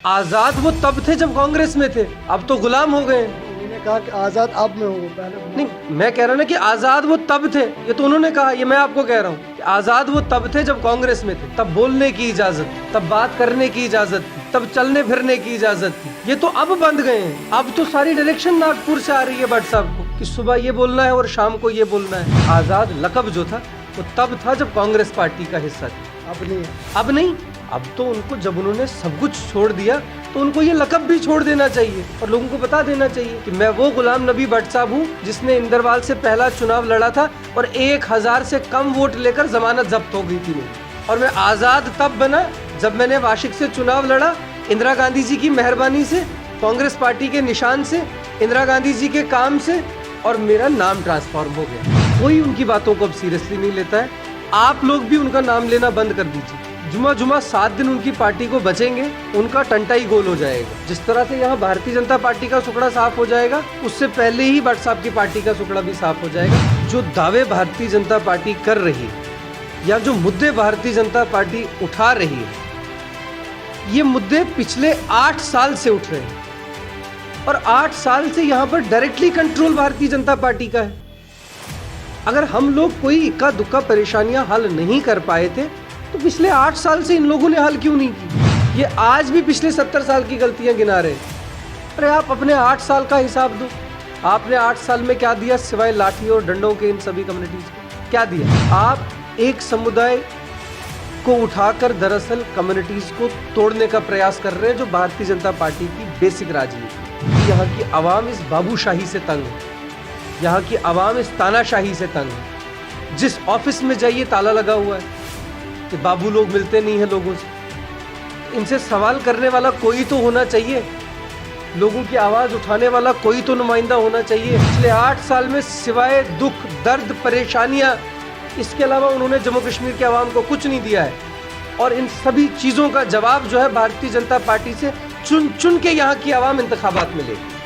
आजाद वो तब थे जब कांग्रेस में थे, अब तो गुलाम हो गए। उन्होंने कहा कि आजाद अब मैं हूँ, पहले नहीं, मैं कह रहा ना कि आजाद वो तब थे, ये तो उन्होंने कहा, ये मैं आपको कह रहा हूँ कि आजाद वो तब थे जब कांग्रेस में थे। तब बोलने की इजाजत थी, तब बात करने की इजाजत थी, तब चलने फिरने की इजाजत थी। ये तो अब बंद गए हैं। अब तो सारी डायरेक्शन नागपुर से आ रही है भट्ट साहब को कि सुबह ये बोलना है और शाम को ये बोलना है। आजाद लकब जो था वो तब था जब कांग्रेस पार्टी का हिस्सा थी, अब नहीं है। अब नहीं। अब तो उनको जब उन्होंने सब कुछ छोड़ दिया तो उनको ये लकब भी छोड़ देना चाहिए और लोगों को बता देना चाहिए कि मैं वो गुलाम नबी भट्ट साहब हूँ जिसने इंदरवाल से पहला चुनाव लड़ा था और 1000 से कम वोट लेकर जमानत जब्त हो गई थी मेरी। और मैं आज़ाद तब बना जब मैंने वाशिक से चुनाव लड़ा, इंदिरा गांधी जी की मेहरबानी से, कांग्रेस पार्टी के निशान से, इंदिरा गांधी जी के काम से, और मेरा नाम ट्रांसफॉर्म हो गया। कोई उनकी बातों को अब सीरियसली नहीं लेता है। आप लोग भी उनका नाम लेना बंद कर दीजिए। जुमा 7 दिन उनकी पार्टी को बचेंगे, उनका टंटा ही गोल हो जाएगा। जिस तरह से यहाँ भारतीय जनता पार्टी का सुखड़ा साफ हो जाएगा, उससे पहले ही भट्ट साहब की पार्टी का सुखड़ा भी साफ हो जाएगा। जो दावे भारतीय जनता पार्टी कर रही है या जो मुद्दे भारतीय जनता पार्टी उठा रही है, ये मुद्दे पिछले 8 साल से उठ रहे हैं और 8 साल से यहाँ पर directly control Bharatiya Janata party का है। अगर हम लोग कोई इक्का दुक्का परेशानियां हल नहीं कर पाए थे तो पिछले 8 साल से इन लोगों ने हल क्यों नहीं की? ये आज भी पिछले 70 साल की गलतियां गिना रहे हैं। अरे आप अपने 8 साल का हिसाब दो। आपने 8 साल में क्या दिया सिवाय लाठी और डंडों के इन सभी कम्युनिटीज को? क्या दिया? आप एक समुदाय को उठाकर दरअसल कम्युनिटीज को तोड़ने का प्रयास कर रहे हैं, जो भारतीय जनता पार्टी की बेसिक राजनीति। यहाँ की आवाम इस बाबूशाही से तंग है, यहाँ की आवाम इस तानाशाही से तंग है। जिस ऑफिस में जाइए ताला लगा हुआ है कि बाबू लोग मिलते नहीं हैं लोगों से। इनसे सवाल करने वाला कोई तो होना चाहिए, लोगों की आवाज उठाने वाला कोई तो नुमाइंदा होना चाहिए। पिछले 8 साल में सिवाय दुख, दर्द, परेशानियां, इसके अलावा उन्होंने जम्मू कश्मीर की आवाम को कुछ नहीं दिया है। और इन सभी चीजों का जवाब जो है भारतीय जनता पार्टी से चुन चुन के यहाँ की आवाम इंतखाबात में लेगी।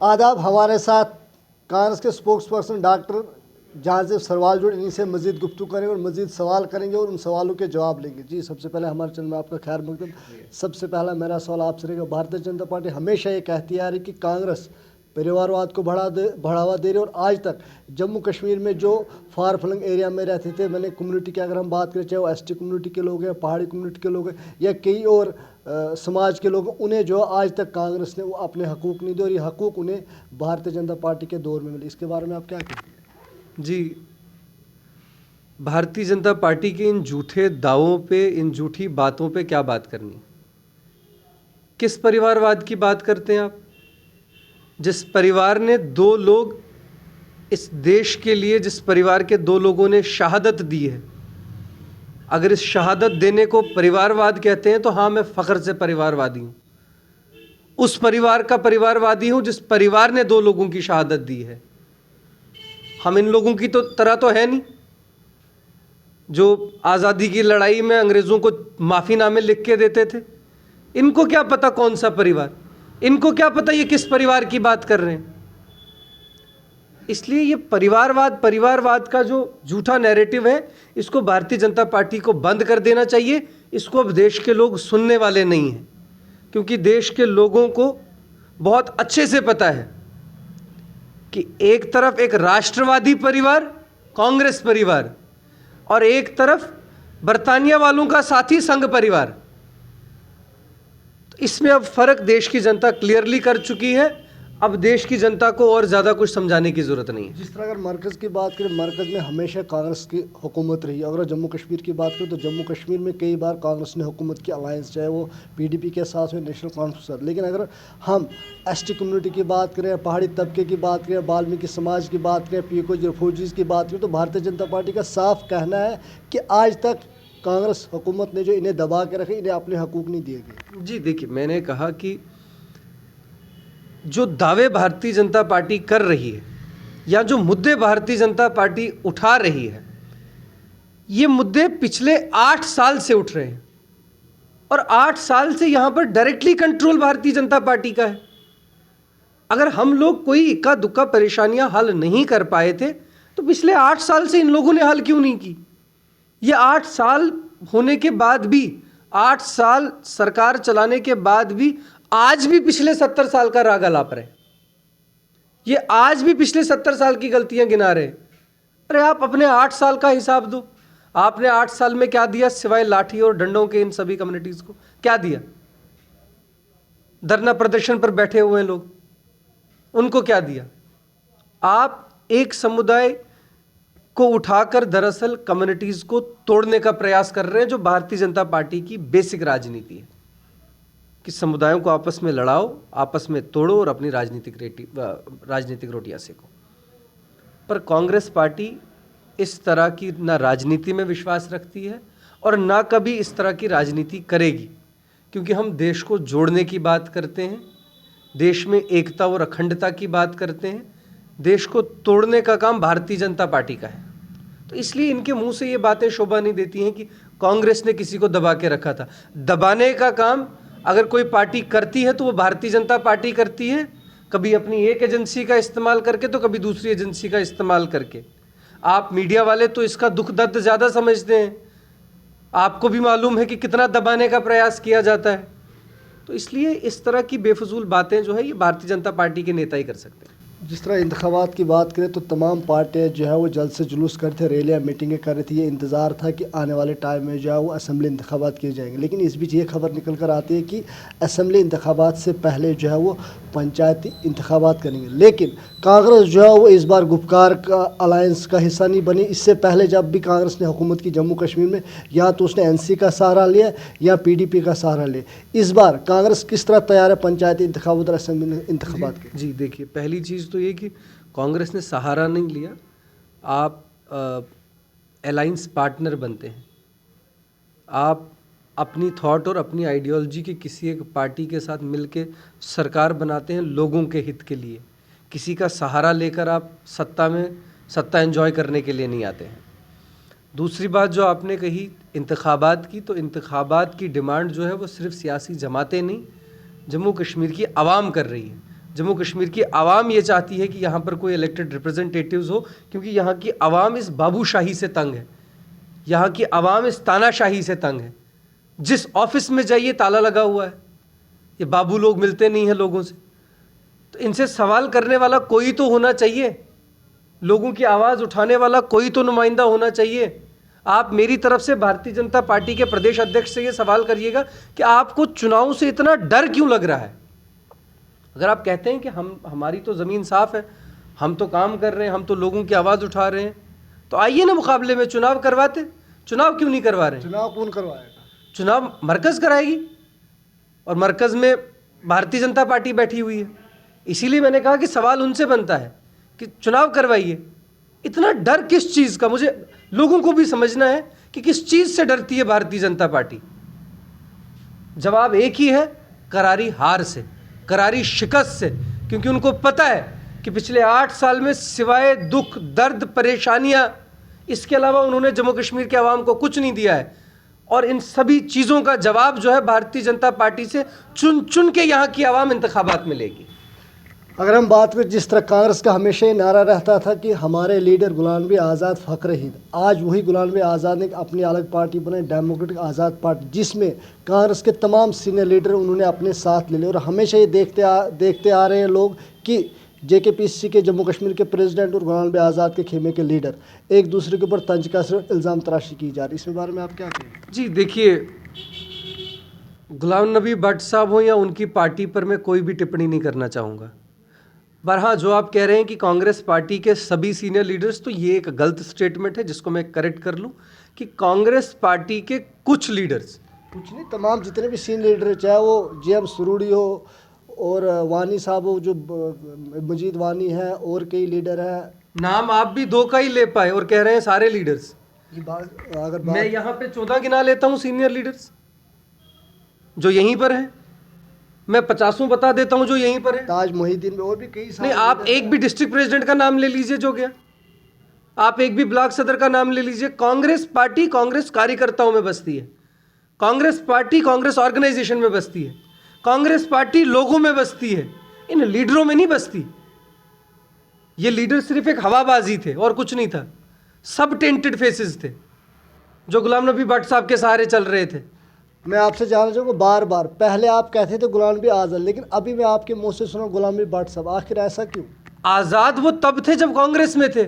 आदाब, हमारे साथ कांग्रेस के स्पोक्स पर्सन डॉक्टर जहांजीब सरवाल जुड़े, इन्हीं से मजीद गुफ्तगू करेंगे और मजीद सवाल करेंगे और उन सवालों के जवाब लेंगे। जी, सबसे पहले हमारे चैनल में आपका खैर मकदम। सबसे पहला मेरा सवाल आपसे रहेगा, भारतीय जनता पार्टी हमेशा ये कहती आ रही कि कांग्रेस परिवारवाद को बढ़ावा दे रही है और आज तक जम्मू कश्मीर में जो फार फ्लंग एरिया में रहते थे, मैंने कम्युनिटी की अगर हम बात करें, चाहे वो एसटी कम्युनिटी के लोग हैं, पहाड़ी कम्युनिटी के लोग हैं या कई और समाज के लोग, उन्हें जो आज तक कांग्रेस ने वो अपने हकूक़ नहीं दिए और ये हकूक़ उन्हें भारतीय जनता पार्टी के दौर में मिले। इसके बारे में आप क्या कहेंगे? जी, भारतीय जनता पार्टी के इन झूठे दावों पे, इन झूठी बातों पे क्या बात करनी? किस परिवारवाद की बात करते हैं आप? जिस परिवार ने 2 लोग इस देश के लिए, जिस परिवार के 2 लोगों ने शहादत दी है, अगर इस शहादत देने को परिवारवाद कहते हैं तो हाँ, मैं फ़ख्र से परिवारवादी हूँ। उस परिवार का परिवारवादी हूँ जिस परिवार ने 2 लोगों की शहादत दी है। हम इन लोगों की तो तरह तो है नहीं जो आज़ादी की लड़ाई में अंग्रेज़ों को माफ़ीनामे लिख के देते थे। इनको क्या पता कौन सा परिवार, इनको क्या पता ये किस परिवार की बात कर रहे हैं। इसलिए ये परिवारवाद का जो झूठा नैरेटिव है, इसको भारतीय जनता पार्टी को बंद कर देना चाहिए। इसको अब देश के लोग सुनने वाले नहीं हैं, क्योंकि देश के लोगों को बहुत अच्छे से पता है कि एक तरफ एक राष्ट्रवादी परिवार कांग्रेस परिवार और एक तरफ बरतानिया वालों का साथी संघ परिवार। तो इसमें अब फर्क देश की जनता क्लियरली कर चुकी है। अब देश की जनता को और ज़्यादा कुछ समझाने की ज़रूरत नहीं है। जिस तरह अगर मरकज़ की बात करें, मरकज़ में हमेशा कांग्रेस की हुकूमत रही। अगर जम्मू कश्मीर की बात करें तो जम्मू कश्मीर में कई बार कांग्रेस ने हुकूमत की अलायंस, चाहे वो पीडीपी के साथ हो, नेशनल कॉन्फ्रेंस के साथ। लेकिन अगर हम एसटी कम्युनिटी की बात करें, पहाड़ी तबके की बात करें, बाल्मीकि समाज की बात करें, पीओके रिफ्यूजीज़ की बात करें, तो भारतीय जनता पार्टी का साफ कहना है कि आज तक कांग्रेस हुकूमत ने जो इन्हें दबा के रखे, इन्हें अपने हकूक़ नहीं दिए गए। जी देखिए, मैंने कहा कि जो दावे भारतीय जनता पार्टी कर रही है या जो मुद्दे भारतीय जनता पार्टी उठा रही है, ये मुद्दे पिछले 8 साल से उठ रहे हैं और 8 साल से यहाँ पर directly control Bharatiya Janata party का है। अगर हम लोग कोई इक्का दुक्का परेशानियां हल नहीं कर पाए थे तो पिछले 8 साल से इन लोगों ने हल क्यों नहीं की? ये 8 साल होने के बाद भी 8 साल सरकार चलाने के बाद भी आज भी पिछले 70 साल का राग अलाप रहे, ये आज भी पिछले 70 साल की गलतियां गिना रहे। अरे आप अपने 8 साल का हिसाब दो, आपने 8 साल में क्या दिया सिवाय लाठी और डंडों के इन सभी कम्युनिटीज को? क्या दिया? धरना प्रदर्शन पर बैठे हुए लोग, उनको क्या दिया? आप एक समुदाय को उठाकर दरअसल कम्युनिटीज को तोड़ने का प्रयास कर रहे हैं, जो भारतीय जनता पार्टी की बेसिक राजनीति है कि समुदायों को आपस में लड़ाओ, आपस में तोड़ो और अपनी राजनीतिक रोटियां सेको। पर कांग्रेस पार्टी इस तरह की ना राजनीति में विश्वास रखती है और ना कभी इस तरह की राजनीति करेगी, क्योंकि हम देश को जोड़ने की बात करते हैं, देश में एकता और अखंडता की बात करते हैं। देश को तोड़ने का काम भारतीय जनता पार्टी का है। तो इसलिए इनके मुंह से ये बातें शोभा नहीं देती हैं कि कांग्रेस ने किसी को दबा के रखा था। दबाने का काम अगर कोई पार्टी करती है तो वो भारतीय जनता पार्टी करती है, कभी अपनी एक एजेंसी का इस्तेमाल करके तो कभी दूसरी एजेंसी का इस्तेमाल करके। आप मीडिया वाले तो इसका दुख दर्द ज़्यादा समझते हैं, आपको भी मालूम है कि कितना दबाने का प्रयास किया जाता है। तो इसलिए इस तरह की बेफजूल बातें जो है ये भारतीय जनता पार्टी के नेता ही कर सकते हैं। जिस तरह इंतखाबात की बात करें तो तमाम पार्टियां जो है वो जल्द से जुलूस करते, रैलियां मीटिंगें कर रही थी। ये इंतज़ार था कि आने वाले टाइम में जो है वो असम्बली इंतखाबात किए जाएंगे, लेकिन इस बीच ये खबर निकल कर आती है कि असम्बली इंतखाबात से पहले जो है वो पंचायती इंतखाबात करेंगे। लेकिन कांग्रेस जो है वो इस बार गुपकार का अलायंस का हिस्सा नहीं बनी। इससे पहले जब भी कांग्रेस ने हुकूमत की जम्मू कश्मीर में, या तो उसने NC का सहारा लिया या PDP का सहारा लिया। इस बार कांग्रेस किस तरह तैयार है पंचायती इंतखाबात और असम्बली इंतखाबात के? जी देखिए, पहली चीज़ तो ये कि कांग्रेस ने सहारा नहीं लिया, आप अलायंस पार्टनर बनते हैं। आप अपनी थॉट और अपनी आइडियोलॉजी के किसी एक पार्टी के साथ मिलके सरकार बनाते हैं लोगों के हित के लिए। किसी का सहारा लेकर आप सत्ता एंजॉय करने के लिए नहीं आते हैं। दूसरी बात जो आपने कही इंतखाबात की, तो इंतखाबात की डिमांड जो है वो सिर्फ सियासी जमातें नहीं, जम्मू कश्मीर की आवाम कर रही है। जम्मू कश्मीर की आवाम ये चाहती है कि यहाँ पर कोई इलेक्टेड रिप्रेजेंटेटिव्स हो, क्योंकि यहाँ की आवाम इस बाबूशाही से तंग है, यहाँ की आवाम इस तानाशाही से तंग है। जिस ऑफिस में जाइए ताला लगा हुआ है, ये बाबू लोग मिलते नहीं हैं लोगों से। तो इनसे सवाल करने वाला कोई तो होना चाहिए, लोगों की आवाज़ उठाने वाला कोई तो नुमाइंदा होना चाहिए। आप मेरी तरफ से भारतीय जनता पार्टी के प्रदेश अध्यक्ष से ये सवाल करिएगा कि आपको चुनाव से इतना डर क्यों लग रहा है। अगर आप कहते हैं कि हमारी तो ज़मीन साफ है, हम तो काम कर रहे हैं, हम तो लोगों की आवाज़ उठा रहे हैं, तो आइए ना मुकाबले में चुनाव करवाते। चुनाव क्यों नहीं करवा रहे? चुनाव कौन करवाएगा? चुनाव मरकज़ कराएगी, और मरकज़ में भारतीय जनता पार्टी बैठी हुई है। इसीलिए मैंने कहा कि सवाल उनसे बनता है कि चुनाव करवाइए। इतना डर किस चीज़ का? मुझे लोगों को भी समझना है कि किस चीज़ से डरती है भारतीय जनता पार्टी। जवाब एक ही है, करारी हार से, करारी शिकस्त से। क्योंकि उनको पता है कि पिछले 8 साल में सिवाय दुख, दर्द, परेशानियां, इसके अलावा उन्होंने जम्मू कश्मीर के आवाम को कुछ नहीं दिया है। और इन सभी चीज़ों का जवाब जो है भारतीय जनता पार्टी से चुन चुन के यहाँ की आवाम इंतखाबात में लेगी। अगर हम बात करें, जिस तरह कांग्रेस का हमेशा ये नारा रहता था कि हमारे लीडर गुलाम नबी आज़ाद फ़ख्र हिंद, आज वही गुलाम नबी आज़ाद ने अपनी अलग पार्टी बनाई, डेमोक्रेटिक आज़ाद पार्टी, जिसमें कांग्रेस के तमाम सीनियर लीडर उन्होंने अपने साथ ले लिए। और हमेशा ये देखते आ रहे हैं लोग कि JKPC के जम्मू कश्मीर के प्रेसिडेंट और गुलाम नबी आज़ाद के खेमे के लीडर एक दूसरे के ऊपर तंज कसर, इल्ज़ाम तराशी की जा रही है। इसके बारे में आप क्या कहेंगे? जी देखिए, गुलाम नबी भट्ट साहब हो या उनकी पार्टी पर मैं कोई भी टिप्पणी नहीं करना चाहूँगा। पर हाँ, जो आप कह रहे हैं कि कांग्रेस पार्टी के सभी सीनियर लीडर्स, तो ये एक गलत स्टेटमेंट है जिसको मैं करेक्ट कर लूँ कि कांग्रेस पार्टी के कुछ लीडर्स, कुछ नहीं, तमाम जितने भी सीनियर लीडर, चाहे वो JM सुरूड़ी हो और वानी साहब हो, जो मजीद वानी है, और कई लीडर हैं। नाम आप भी 2 का ही ले पाए और कह रहे हैं सारे लीडर्स। मैं यहाँ पे 14 गिना लेता हूँ सीनियर लीडर्स जो यहीं पर हैं, मैं 50 बता देता हूँ जो यहीं पर है। ताज मोहिद्दीन में और भी कई सारे। नहीं, आप एक भी डिस्ट्रिक्ट प्रेसिडेंट का नाम ले लीजिए जो गया, आप एक भी ब्लॉक सदर का नाम ले लीजिए। कांग्रेस पार्टी कांग्रेस कार्यकर्ताओं में बसती है, कांग्रेस पार्टी कांग्रेस ऑर्गेनाइजेशन में बसती है, कांग्रेस पार्टी लोगों में बसती है, इन लीडरों में नहीं बसती। ये लीडर सिर्फ एक हवाबाजी थे और कुछ नहीं था, सब टेंटेड फेसेस थे जो गुलाम नबी भट्ट साहब के सहारे चल रहे थे। मैं आपसे जानना चाहूँगा बार बार, पहले आप कहते थे गुलाम नबी आज़ाद, लेकिन अभी मैं आपके मुंह से सुना गुलाम नबी भट्ट साहब, आखिर ऐसा क्यों? आज़ाद वो तब थे जब कांग्रेस में थे,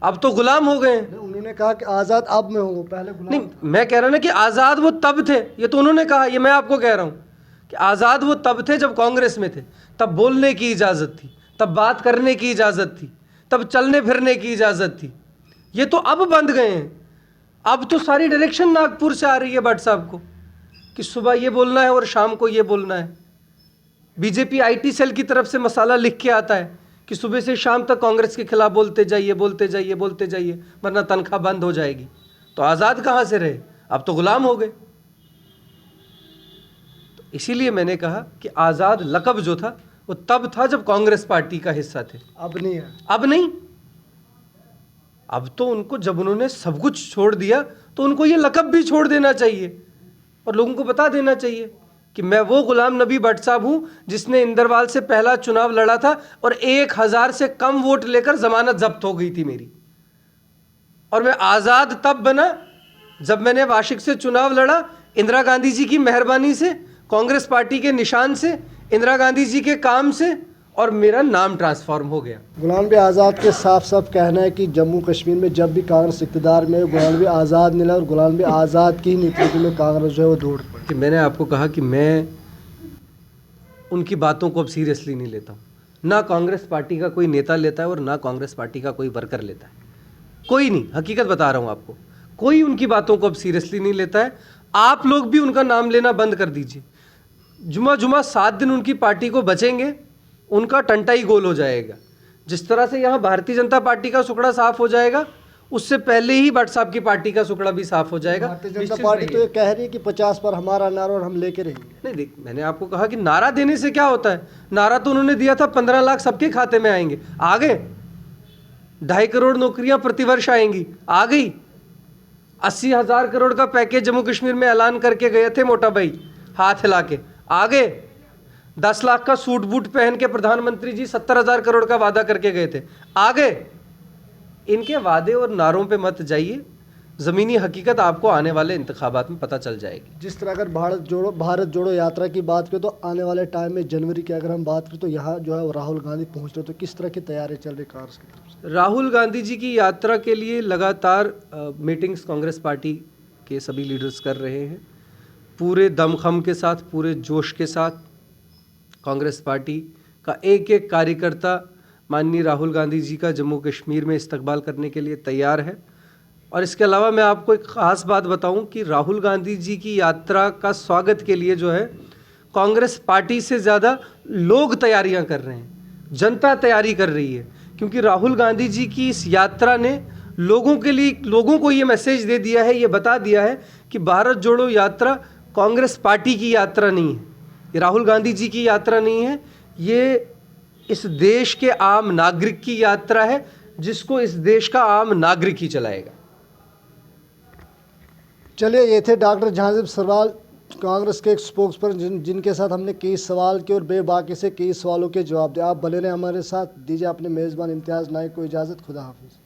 अब तो गुलाम हो गए हैं। उन्होंने कहा कि आज़ाद अब मैं हूँ, पहले गुलाम नहीं, मैं कह रहा ना कि आज़ाद वो तब थे, ये तो उन्होंने कहा, ये मैं आपको कह रहा हूँ कि आज़ाद वो तब थे जब कांग्रेस में थे, तब बोलने की इजाज़त थी, तब बात करने की इजाज़त थी, तब चलने फिरने की इजाज़त थी। ये तो अब बंद गए हैं। अब तो सारी डायरेक्शन नागपुर से आ रही है भट्ट साहब को कि सुबह ये बोलना है और शाम को ये बोलना है। बीजेपी आईटी सेल की तरफ से मसाला लिख के आता है कि सुबह से शाम तक कांग्रेस के खिलाफ बोलते जाइए, बोलते जाइए, बोलते जाइए, वरना तनख्वाह बंद हो जाएगी। तो आज़ाद कहाँ से रहे, अब तो गुलाम हो गए। तो इसीलिए मैंने कहा कि आज़ाद लक़ब जो था वो तब था जब कांग्रेस पार्टी का हिस्सा थे, अब नहीं है। अब नहीं। अब तो उनको जब उन्होंने सब कुछ छोड़ दिया तो उनको ये लक़ब भी छोड़ देना चाहिए और लोगों को बता देना चाहिए कि मैं वो गुलाम नबी भट्ट साहब हूँ जिसने इंदरवाल से पहला चुनाव लड़ा था और 1000 से कम वोट लेकर जमानत जब्त हो गई थी मेरी। और मैं आज़ाद तब बना जब मैंने वाशिक से चुनाव लड़ा, इंदिरा गांधी जी की मेहरबानी से, कांग्रेस पार्टी के निशान से, इंदिरा गांधी जी के काम से, और मेरा नाम ट्रांसफॉर्म हो गया। गुलाम नबी आज़ाद के साफ साफ कहना है कि जम्मू कश्मीर में जब भी कांग्रेस इक़्तिदार में गुलाम नबी आज़ाद मिला और गुलाम नबी आज़ाद की नेतृत्व में कांग्रेस जो है वो दौड़ पड़ी। कि मैंने आपको कहा कि मैं उनकी बातों को अब सीरियसली नहीं लेता हूँ। ना कांग्रेस पार्टी का कोई नेता लेता है और ना कांग्रेस पार्टी का कोई वर्कर लेता है, कोई नहीं। हकीकत बता रहा हूँ आपको, कोई उनकी बातों को अब सीरियसली नहीं लेता है। आप लोग भी उनका नाम लेना बंद कर दीजिए। जुमा 7 दिन उनकी पार्टी को बचेंगे, उनका टंटा ही गोल हो जाएगा। जिस तरह से यहाँ भारतीय जनता पार्टी का सुकड़ा साफ हो जाएगा, उससे पहले ही भट्ट साहब की पार्टी का सुकड़ा भी साफ हो जाएगा। भारतीय जनता पार्टी तो ये कह रही है कि 50 पर हमारा नारा और हम लेके रहेंगे। नहीं देख, मैंने आपको कहा कि नारा देने से क्या होता है। नारा तो उन्होंने दिया था 15 लाख सबके खाते में आएंगे, आ गए। 2.5 करोड़ नौकरियां प्रतिवर्ष आएंगी, आ गई। 80,000 करोड़ का पैकेज जम्मू कश्मीर में ऐलान करके गए थे मोटा भाई, हाथ हिला के, आ गए। 10 लाख का सूट बूट पहन के प्रधानमंत्री जी 70,000 करोड़ का वादा करके गए थे, आ गए। इनके वादे और नारों पे मत जाइए, ज़मीनी हकीकत आपको आने वाले इंतखाबात में पता चल जाएगी। जिस तरह अगर भारत जोड़ो यात्रा की बात करें तो आने वाले टाइम में जनवरी की अगर हम बात करें तो यहाँ जो है वो राहुल गांधी पहुँच रहे, तो किस तरह की तैयारी चल रही कांग्रेस की तरफ से? राहुल गांधी जी की यात्रा के लिए लगातार मीटिंग्स कांग्रेस पार्टी के सभी लीडर्स कर रहे हैं। पूरे दमखम के साथ, पूरे जोश के साथ कांग्रेस पार्टी का एक एक कार्यकर्ता माननीय राहुल गांधी जी का जम्मू कश्मीर में इस्तकबाल करने के लिए तैयार है। और इसके अलावा मैं आपको एक ख़ास बात बताऊं कि राहुल गांधी जी की यात्रा का स्वागत के लिए जो है कांग्रेस पार्टी से ज़्यादा लोग तैयारियां कर रहे हैं, जनता तैयारी कर रही है। क्योंकि राहुल गांधी जी की इस यात्रा ने लोगों को ये मैसेज दे दिया है, ये बता दिया है कि भारत जोड़ो यात्रा कांग्रेस पार्टी की यात्रा नहीं है, ये राहुल गांधी जी की यात्रा नहीं है, ये इस देश के आम नागरिक की यात्रा है, जिसको इस देश का आम नागरिक ही चलाएगा। चलिए, ये थे डॉक्टर जहांगीर सरवाल, कांग्रेस के एक स्पोक्स पर्सन जिनके साथ हमने कई सवाल किए और बेबाकी से कई सवालों के जवाब दिए। आप बने रहें हमारे साथ। दीजिए अपने मेज़बान इम्तियाज़ नाइक को इजाज़त। खुदा हाफिज़।